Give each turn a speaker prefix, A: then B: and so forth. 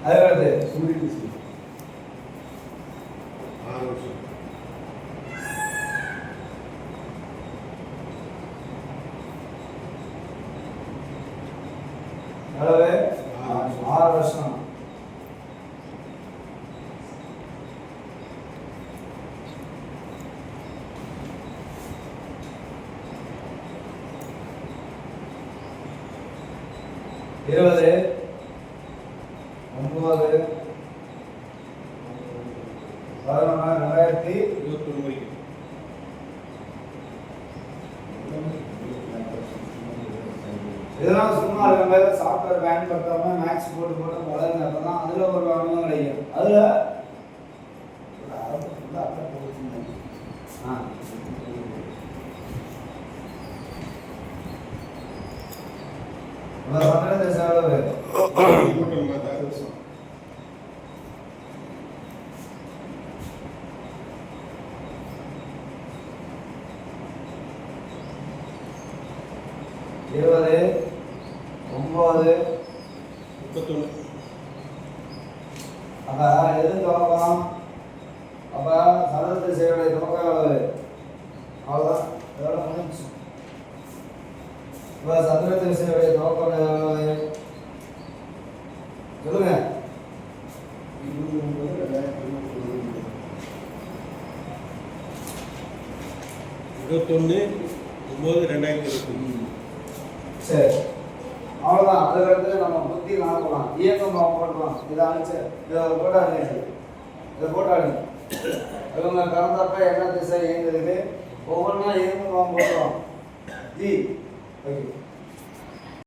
A: அதுக்கடுத்து
B: சூரிய திசை 6 வருஷம்.
A: எவ்வளவு 6 வருஷம். இருபது 9 11 2021 இதெல்லாம் சும்மா இருக்க மாதிரி சாஃப்ட்வேர் பயன்படுத்தாம மேக்ஸ் போட்டு பழகுங்க. அப்பதான் அதுல ஒரு அனுபவம் கிடைக்கும். அதுல இருபது 9
B: 31
A: அப்ப எது துவக்கம்? அப்ப சதுர திசையுடைய துவக்கம் எவ்வளவு? அவ்வளவுதான். எவ்வளவு முடிஞ்சு? இப்ப சதுர திசையுடைய துவக்கம் எவ்வளவு சொல்லுங்க.
B: 21/9/2021.
A: சரி, அவ்வளோதான். அதுக்கடுத்து நம்ம புத்தி நாக்கலாம், இயக்கம் போடலாம். இதை அனுப்பிச்சு இதை போட்டோ அனுப்பிச்சு இதை போட்டோ அனுப்பி இவங்க கலந்தப்ப என்ன திசை இயங்குதுக்கு ஒவ்வொன்றா இயக்கம் போடுறோம். G okay.